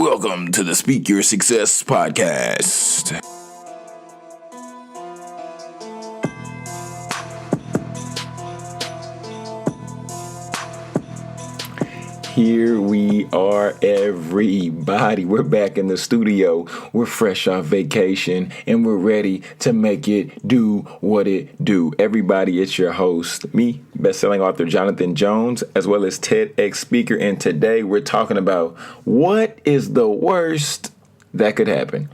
Welcome to the Speak Your Success podcast. Here we are, everybody. We're back in the studio. We're fresh off vacation and we're ready to make it do what it do. Everybody, it's your host, me, best-selling author Jonathan Jones, as well as TEDx speaker. And today we're talking about what is the worst that could happen.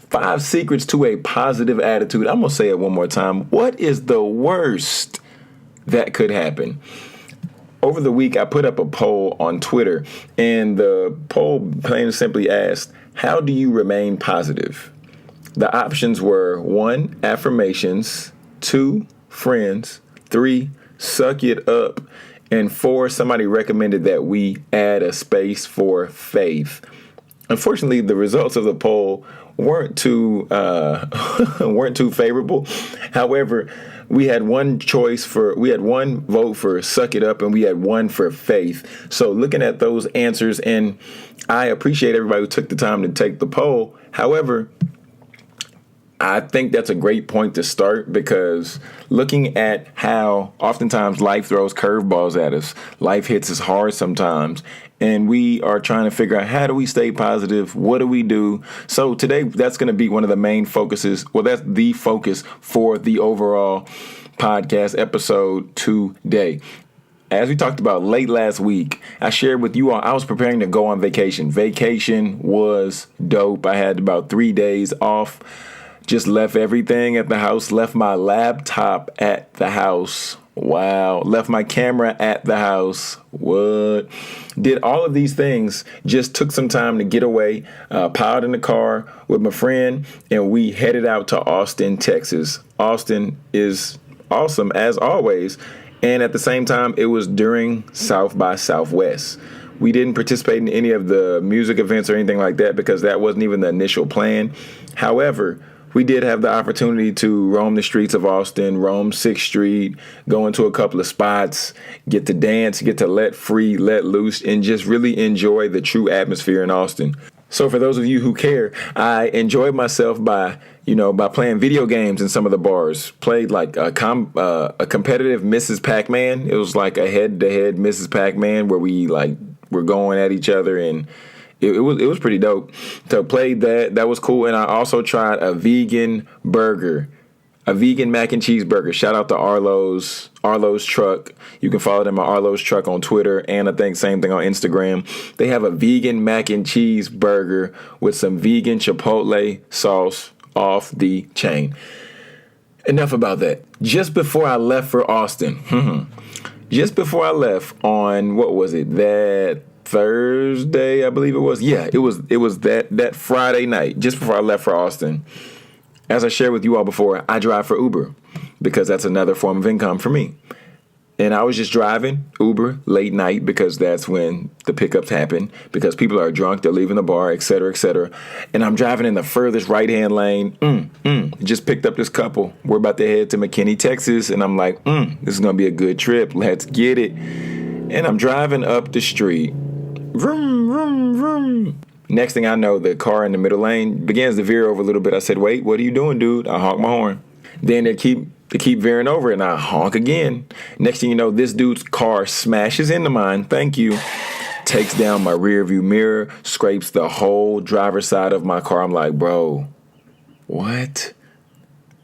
5 secrets to a positive attitude. I'm going to say it one more time. What is the worst that could happen? Over the week, I put up a poll on Twitter, and the poll plain and simply asked, how do you remain positive? The options were 1, affirmations, 2, friends, 3, suck it up, and 4, somebody recommended that we add a space for faith. Unfortunately, the results of the poll weren't too favorable. However, we had one vote for suck it up, and we had one for faith. So looking at those answers, and I appreciate everybody who took the time to take the poll. However, I think that's a great point to start, because looking at how oftentimes life throws curveballs at us, life hits us hard sometimes, and we are trying to figure out, how do we stay positive? What do we do? So today, that's going to be one of the main focuses. Well, that's the focus for the overall podcast episode today. As we talked about late last week, I shared with you all, I was preparing to go on vacation. Vacation was dope. I had about 3 days off. Just left everything at the house, left my laptop at the house. Wow. Left my camera at the house. What? Did all of these things, just took some time to get away, piled in the car with my friend, and we headed out to Austin, Texas. Austin is awesome, as always. And at the same time, it was during South by Southwest. We didn't participate in any of the music events or anything like that, because that wasn't even the initial plan. However, we did have the opportunity to roam the streets of Austin, roam 6th Street, go into a couple of spots, get to dance, get to let free, let loose, and just really enjoy the true atmosphere in Austin. So for those of you who care, I enjoyed myself by playing video games in some of the bars. Played like a competitive Mrs. Pac-Man. It was like a head-to-head Mrs. Pac-Man where we were going at each other, and it was pretty dope. So played that. That was cool. And I also tried a vegan burger, a vegan mac and cheese burger. Shout out to Arlo's Truck. You can follow them at Arlo's Truck on Twitter, and I think same thing on Instagram. They have a vegan mac and cheese burger with some vegan chipotle sauce, off the chain. Enough about that. Just before I left for Austin, just before I left on, what was it, that Thursday, I believe it was. Yeah, it was that Friday night, just before I left for Austin. As I shared with you all before, I drive for Uber, because that's another form of income for me. And I was just driving Uber late night, because that's when the pickups happen, because people are drunk, they're leaving the bar, et cetera, et cetera. And I'm driving in the furthest right-hand lane. Just picked up this couple. We're about to head to McKinney, Texas. And I'm like, this is going to be a good trip. Let's get it. And I'm driving up the street. Vroom, vroom, vroom. Next thing I know, the car in the middle lane begins to veer over a little bit. I said, wait, what are you doing, dude? I honk my horn. Then they keep veering over, and I honk again. Next thing you know, this dude's car smashes into mine. Thank you. Takes down my rear view mirror, scrapes the whole driver's side of my car. I'm like, bro, what?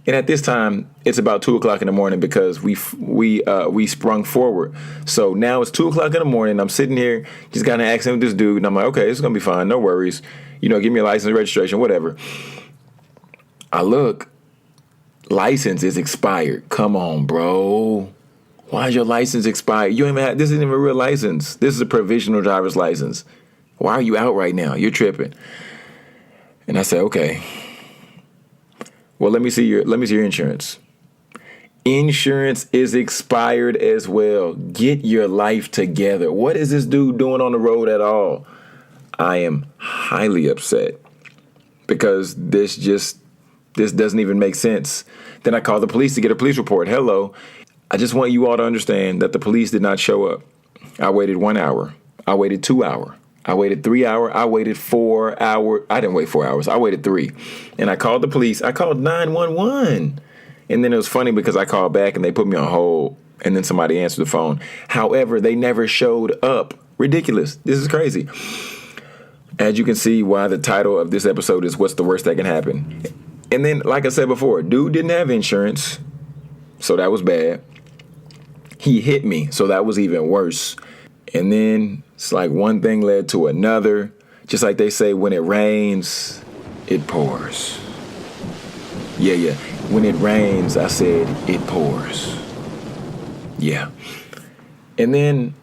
And at this time, it's about 2:00 in the morning, because we sprung forward. So now it's 2:00 in the morning. I'm sitting here, just got in an accident with this dude, and I'm like, okay, it's gonna be fine, no worries. Give me a license, registration, whatever. I look, license is expired. Come on, bro. Why is your license expired? This isn't even a real license. This is a provisional driver's license. Why are you out right now? You're tripping. And I said, okay. Well, let me see your insurance. Insurance is expired as well. Get your life together. What is this dude doing on the road at all? I am highly upset, because this doesn't even make sense. Then I called the police to get a police report. Hello. I just want you all to understand that the police did not show up. I waited 1 hour. I waited 2 hours. I waited 3 hours. I waited 4 hours. I didn't wait 4 hours. I waited 3. And I called the police. I called 911. And then it was funny because I called back and they put me on hold. And then somebody answered the phone. However, they never showed up. Ridiculous. This is crazy. As you can see why the title of this episode is What's the Worst That Can Happen? And then, like I said before, dude didn't have insurance. So that was bad. He hit me. So that was even worse. And then it's like one thing led to another. Just like they say, when it rains, it pours. Yeah. When it rains, I said, it pours. Yeah. And then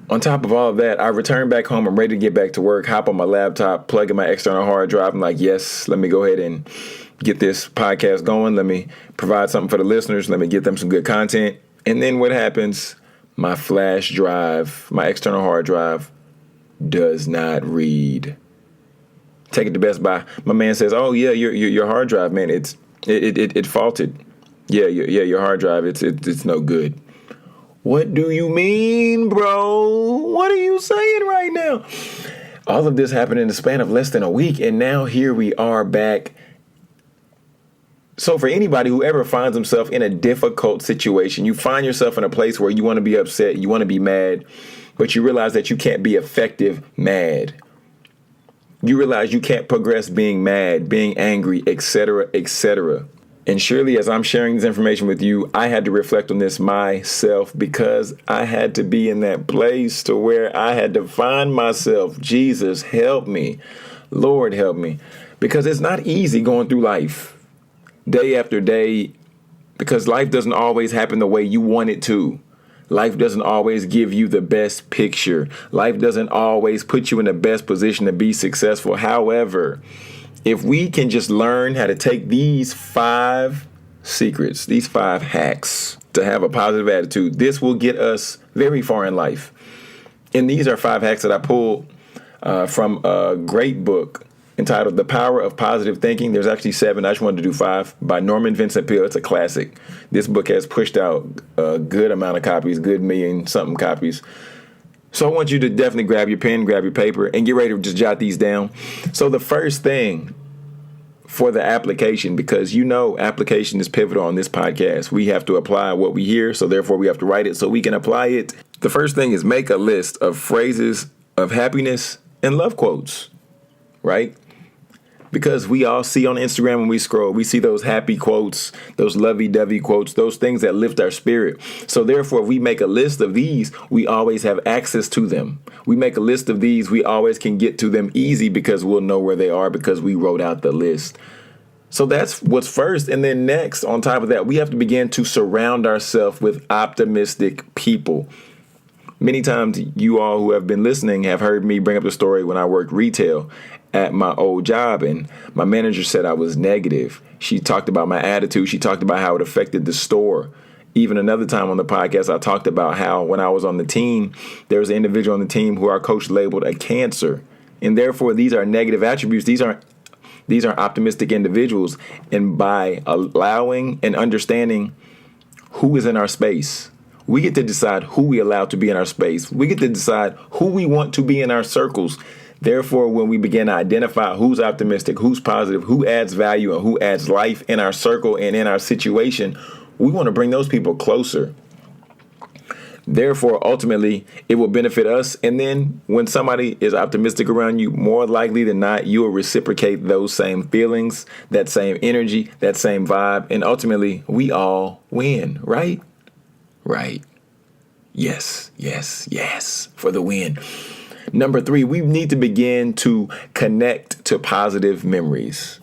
on top of all of that, I returned back home. I'm ready to get back to work, hop on my laptop, plug in my external hard drive. I'm like, yes, let me go ahead and get this podcast going. Let me provide something for the listeners. Let me get them some good content. And then what happens? My flash drive, my external hard drive does not read. Take it to Best Buy. My man says, oh, yeah, your hard drive, man, it faulted. Yeah, your hard drive, it's no good. What do you mean, bro? What are you saying right now? All of this happened in the span of less than a week, and now here we are back. So for anybody who ever finds himself in a difficult situation, you find yourself in a place where you want to be upset, you want to be mad, but you realize that you can't be effective mad. You realize you can't progress being mad, being angry, etc., etc. And surely as I'm sharing this information with you, I had to reflect on this myself because I had to be in that place to where I had to find myself. Jesus, help me. Lord, help me. Because it's not easy going through life day after day, because life doesn't always happen the way you want it to. Life doesn't always give you the best picture. Life doesn't always put you in the best position to be successful. However, if we can just learn how to take these 5 secrets, these 5 hacks to have a positive attitude, this will get us very far in life. And these are 5 hacks that I pulled from a great book entitled The Power of Positive Thinking. There's actually 7. I just wanted to do 5 by Norman Vincent Peale. It's a classic. This book has pushed out a good amount of copies, good million-something copies. So I want you to definitely grab your pen, grab your paper, and get ready to just jot these down. So the first thing for the application, because you know application is pivotal on this podcast. We have to apply what we hear, so therefore we have to write it so we can apply it. The first thing is make a list of phrases of happiness and love quotes, right? Because we all see on Instagram when we scroll, we see those happy quotes, those lovey-dovey quotes, those things that lift our spirit. So therefore, if we make a list of these, we always have access to them. We make a list of these, we always can get to them easy because we'll know where they are because we wrote out the list. So that's what's first. And then next, on top of that, we have to begin to surround ourselves with optimistic people. Many times you all who have been listening have heard me bring up the story when I worked retail at my old job, and my manager said I was negative. She talked about my attitude. She talked about how it affected the store. Even another time on the podcast, I talked about how when I was on the team, there was an individual on the team who our coach labeled a cancer. And therefore, these are negative attributes. These are optimistic individuals. And by allowing and understanding who is in our space, we get to decide who we allow to be in our space. We get to decide who we want to be in our circles. Therefore, when we begin to identify who's optimistic, who's positive, who adds value, and who adds life in our circle and in our situation, we want to bring those people closer. Therefore, ultimately, it will benefit us. And then when somebody is optimistic around you, more likely than not, you will reciprocate those same feelings, that same energy, that same vibe. And ultimately, we all win, right? Right. Yes, for the win. Number 3, we need to begin to connect to positive memories.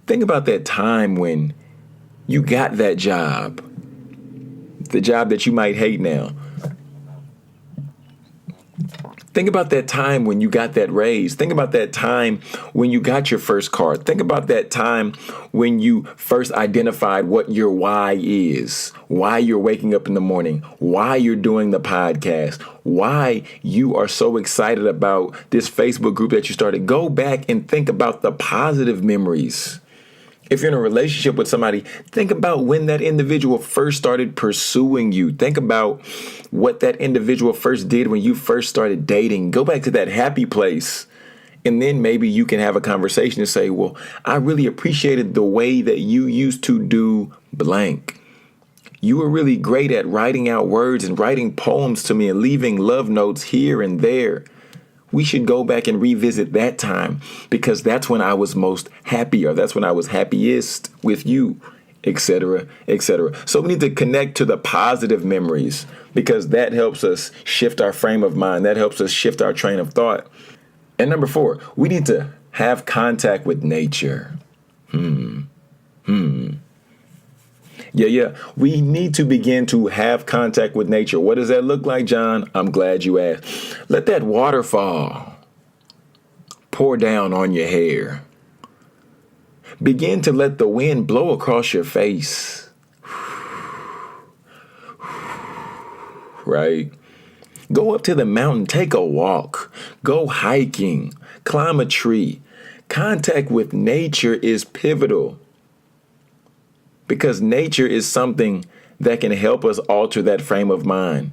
Think about that time when you got that job, the job that you might hate now. Think about that time when you got that raise. Think about that time when you got your first car. Think about that time when you first identified what your why is, why you're waking up in the morning, why you're doing the podcast, why you are so excited about this Facebook group that you started. Go back and think about the positive memories. If you're in a relationship with somebody, think about when that individual first started pursuing you. Think about what that individual first did when you first started dating. Go back to that happy place. And then maybe you can have a conversation and say, well, I really appreciated the way that you used to do blank. You were really great at writing out words and writing poems to me and leaving love notes here and there. We should go back and revisit that time because that's when I was most happy, or that's when I was happiest with you, etc., etc. So we need to connect to the positive memories because that helps us shift our frame of mind. That helps us shift our train of thought. And number 4, we need to have contact with nature. Yeah. We need to begin to have contact with nature. What does that look like, John? I'm glad you asked. Let that waterfall pour down on your hair. Begin to let the wind blow across your face. Right? Go up to the mountain, take a walk, go hiking, climb a tree. Contact with nature is pivotal because nature is something that can help us alter that frame of mind.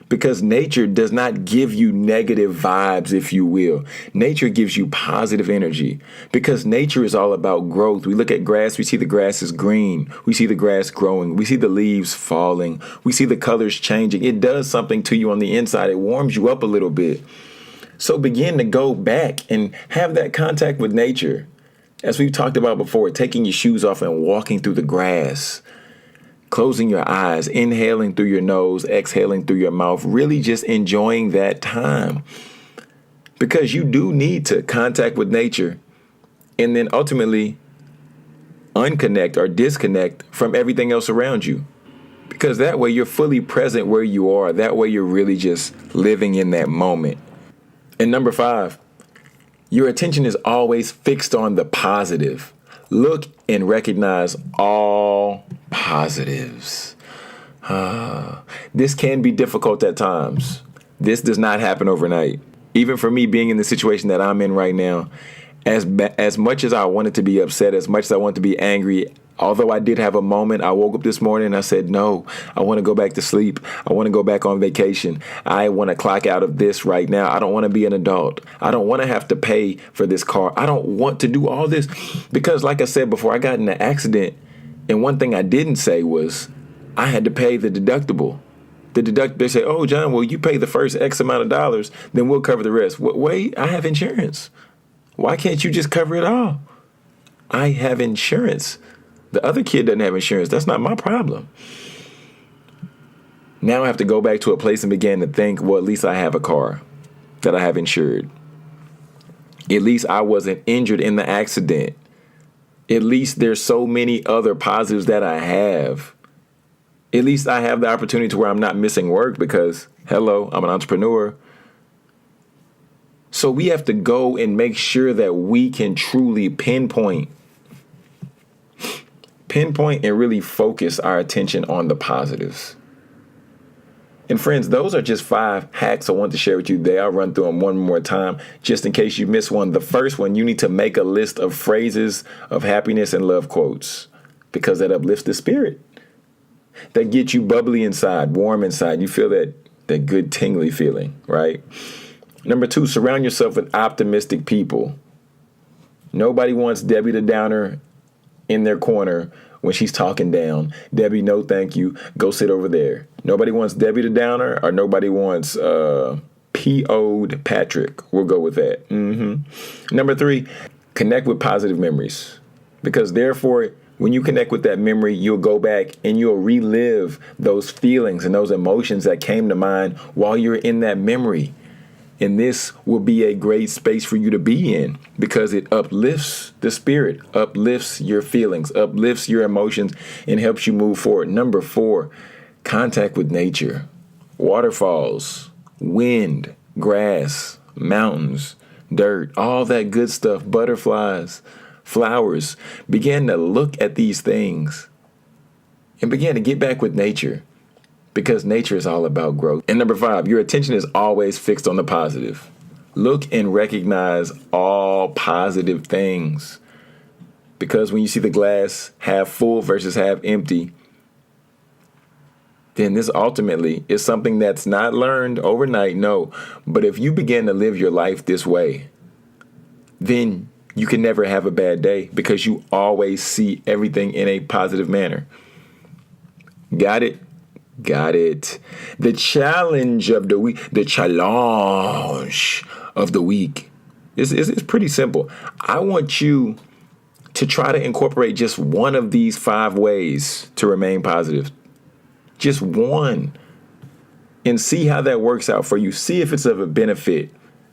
Because nature does not give you negative vibes, if you will. Nature gives you positive energy because nature is all about growth. We look at grass, we see the grass is green. We see the grass growing. We see the leaves falling. We see the colors changing. It does something to you on the inside. It warms you up a little bit. So begin to go back and have that contact with nature. As we've talked about before, taking your shoes off and walking through the grass. Closing your eyes, inhaling through your nose, exhaling through your mouth, really just enjoying that time. Because you do need to contact with nature and then ultimately unconnect or disconnect from everything else around you. Because that way you're fully present where you are. That way you're really just living in that moment. And number 5, your attention is always fixed on the positive. Look and recognize all positives. This can be difficult at times. This does not happen overnight. Even for me being in the situation that I'm in right now, as much as I wanted to be upset, as much as I wanted to be angry, although I did have a moment, I woke up this morning and I said, no, I want to go back to sleep. I want to go back on vacation. I want to clock out of this right now. I don't want to be an adult. I don't want to have to pay for this car. I don't want to do all this because, like I said before, I got in an accident. And one thing I didn't say was I had to pay the deductible. They say, oh, John, well, you pay the first X amount of dollars, then we'll cover the rest. Wait, I have insurance. Why can't you just cover it all? I have insurance. The other kid doesn't have insurance. That's not my problem. Now I have to go back to a place and begin to think, well, at least I have a car that I have insured. At least I wasn't injured in the accident. At least there's so many other positives that I have. At least I have the opportunity to where I'm not missing work because, hello, I'm an entrepreneur. So we have to go and make sure that we can truly pinpoint and really focus our attention on the positives. And friends, those are just 5 hacks I want to share with you today. I'll run through them one more time just in case you missed one. The first one, you need to make a list of phrases of happiness and love quotes because that uplifts the spirit. That gets you bubbly inside, warm inside. You feel that good tingly feeling, right? Number 2, surround yourself with optimistic people. Nobody wants Debbie the Downer in their corner when she's talking down. Debbie, no thank you. Go sit over there. Nobody wants Debbie the Downer or nobody wants P.O.'d Patrick. We'll go with that. Number 3, connect with positive memories. Because therefore, when you connect with that memory, you'll go back and you'll relive those feelings and those emotions that came to mind while you're in that memory. And this will be a great space for you to be in because it uplifts the spirit, uplifts your feelings, uplifts your emotions, and helps you move forward. Number 4, contact with nature. Waterfalls, wind, grass, mountains, dirt, all that good stuff, butterflies, flowers. Begin to look at these things and begin to get back with nature. Because nature is all about growth. And number 5, your attention is always fixed on the positive. Look and recognize all positive things. Because when you see the glass half full versus half empty, then this ultimately is something that's not learned overnight, no. But if you begin to live your life this way, then you can never have a bad day because you always see everything in a positive manner. Got it? Got it. The challenge of the week. The challenge of the week is pretty simple. I want you to try to incorporate just one of these 5 ways to remain positive. Just one. And see how that works out for you. See if it's of a benefit.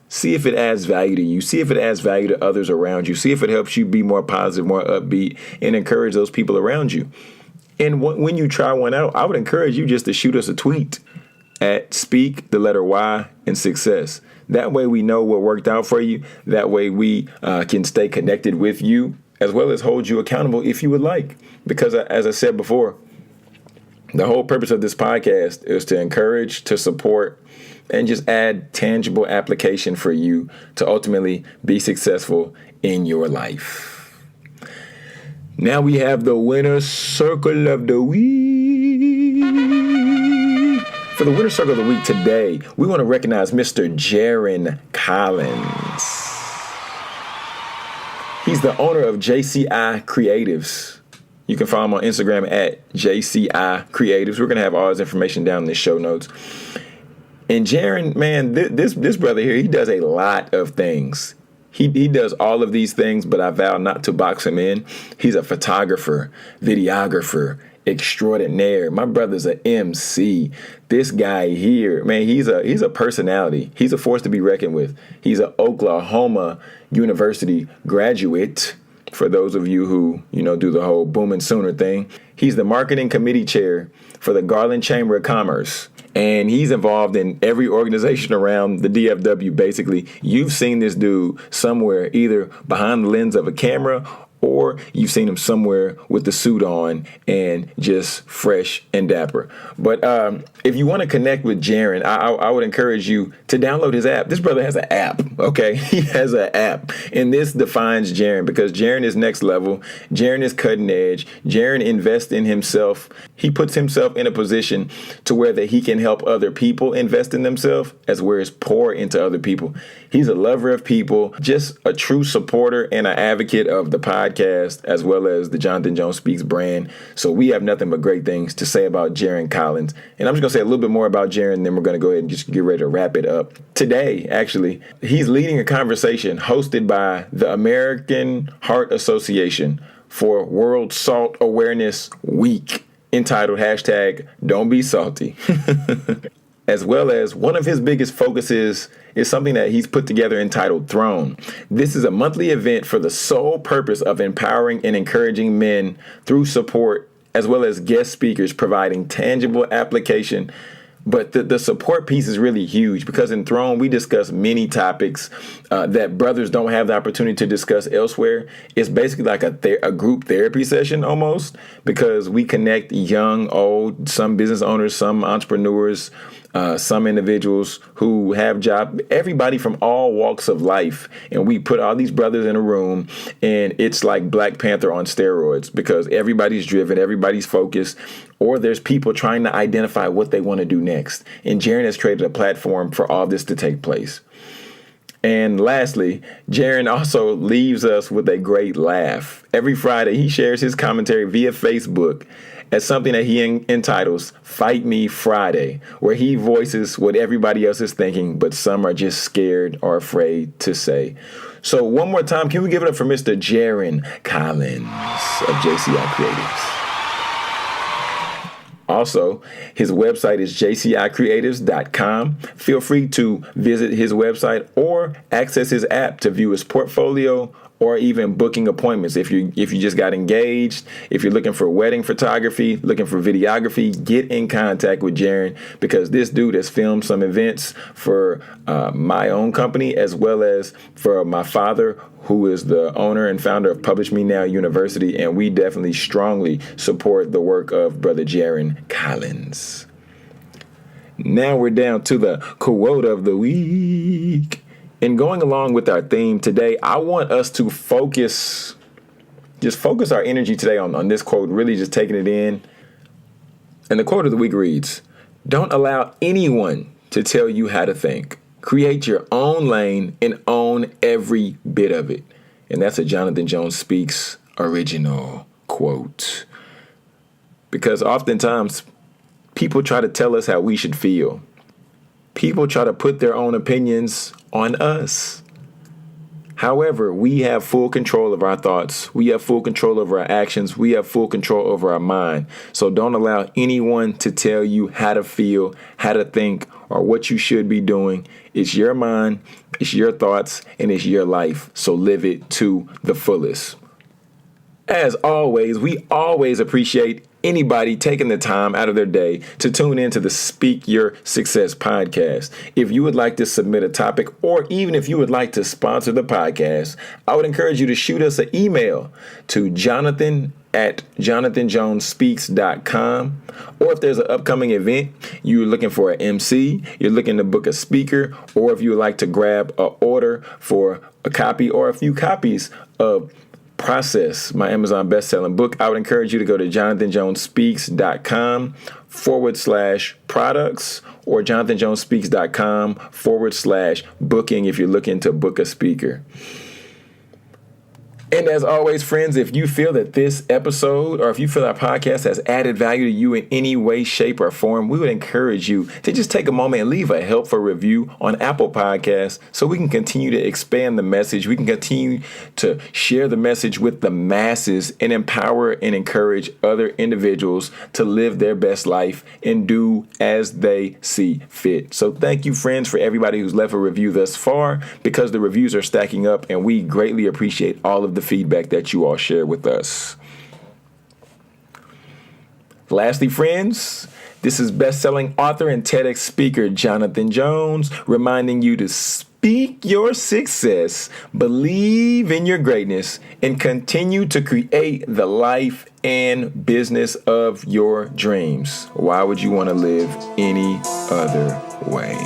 See if it adds value to you. See if it adds value to others around you. See if it helps you be more positive, more upbeat, and encourage those people around you. And when you try one out, I would encourage you just to shoot us a tweet at speak, the letter Y, and success. That way we know what worked out for you. That way we can stay connected with you as well as hold you accountable if you would like. Because as I said before, the whole purpose of this podcast is to encourage, to support, and just add tangible application for you to ultimately be successful in your life. Now we have the winner circle of the week. For the winner circle of the week today, we want to recognize Mr. Jaren Collins. He's the owner of JCI Creatives. You can follow him on Instagram at JCI Creatives. We're going to have all his information down in the show notes. And Jaren, man, this brother here, he does a lot of things. He does all of these things, but I vow not to box him in. He's a photographer, videographer, extraordinaire. My brother's an MC. This guy here, man, he's a personality. He's a force to be reckoned with. He's an Oklahoma University graduate. For those of you who, do the whole Boom and Sooner thing, he's the marketing committee chair for the Garland Chamber of Commerce. And he's involved in every organization around the DFW, basically. You've seen this dude somewhere, either behind the lens of a camera or you've seen him somewhere with the suit on and just fresh and dapper. But if you want to connect with Jaren, I would encourage you to download his app. This brother has an app, okay? He has an app. And this defines Jaren because Jaren is next level. Jaren is cutting edge. Jaren invests in himself. He puts himself in a position to where that he can help other people invest in themselves as well as pour into other people. He's a lover of people, just a true supporter and an advocate of the podcast as well as the Jonathan Jones Speaks brand. So we have nothing but great things to say about Jaren Collins. And I'm just going to say a little bit more about Jaren, and then we're going to go ahead and just get ready to wrap it up. Today, actually, he's leading a conversation hosted by the American Heart Association for World Salt Awareness Week, entitled #Don'tBeSalty. As well as one of his biggest focuses is something that he's put together entitled Throne. This is a monthly event for the sole purpose of empowering and encouraging men through support, as well as guest speakers providing tangible application. But the support piece is really huge because in Throne, we discuss many topics that brothers don't have the opportunity to discuss elsewhere. It's basically like a group therapy session almost, because we connect young, old, some business owners, some entrepreneurs, some individuals who have jobs, everybody from all walks of life. And we put all these brothers in a room, and it's like Black Panther on steroids because everybody's driven, everybody's focused, or there's people trying to identify what they want to do next. And Jaren has created a platform for all this to take place. And lastly, Jaren also leaves us with a great laugh. Every Friday, he shares his commentary via Facebook as something that he entitles Fight Me Friday, where he voices what everybody else is thinking, but some are just scared or afraid to say. So one more time, can we give it up for Mr. Jaren Collins of JCI Creatives? Also, his website is jcicreatives.com. Feel free to visit his website or access his app to view his portfolio or even booking appointments. If you just got engaged, if you're looking for wedding photography, looking for videography, get in contact with Jaren, because this dude has filmed some events for my own company as well as for my father, who is the owner and founder of Publish Me Now University, and we definitely strongly support the work of Brother Jaren Collins. Now we're down to the quote of the week. And going along with our theme today, I want us to focus just focus our energy today on this quote, really just taking it in. And the quote of the week reads, "Don't allow anyone to tell you how to think. Create your own lane and own every bit of it." And that's a Jonathan Jones Speaks original quote. Because oftentimes people try to tell us how we should feel. People try to put their own opinions on us. However, we have full control of our thoughts. We have full control over our actions. We have full control over our mind. So don't allow anyone to tell you how to feel, how to think, or what you should be doing. It's your mind, it's your thoughts, and it's your life. So live it to the fullest. As always, we always appreciate anybody taking the time out of their day to tune into the Speak Your Success podcast. If you would like to submit a topic, or even if you would like to sponsor the podcast, I would encourage you to shoot us an email to jonathan@jonathanjonespeaks.com. Or if there's an upcoming event, you're looking for an MC, you're looking to book a speaker, or if you would like to grab an order for a copy or a few copies of Process, my Amazon best-selling book, I would encourage you to go to jonathanjonespeaks.com/products or jonathanjonespeaks.com/booking if you're looking to book a speaker. And as always, friends, if you feel that this episode or if you feel our podcast has added value to you in any way, shape, or form, we would encourage you to just take a moment and leave a helpful review on Apple Podcasts so we can continue to expand the message. We can continue to share the message with the masses and empower and encourage other individuals to live their best life and do as they see fit. So thank you, friends, for everybody who's left a review thus far, because the reviews are stacking up and we greatly appreciate all of the feedback that you all share with us. Lastly, friends, this is best-selling author and TEDx speaker Jonathan Jones reminding you to speak your success, believe in your greatness, and continue to create the life and business of your dreams. Why would you want to live any other way?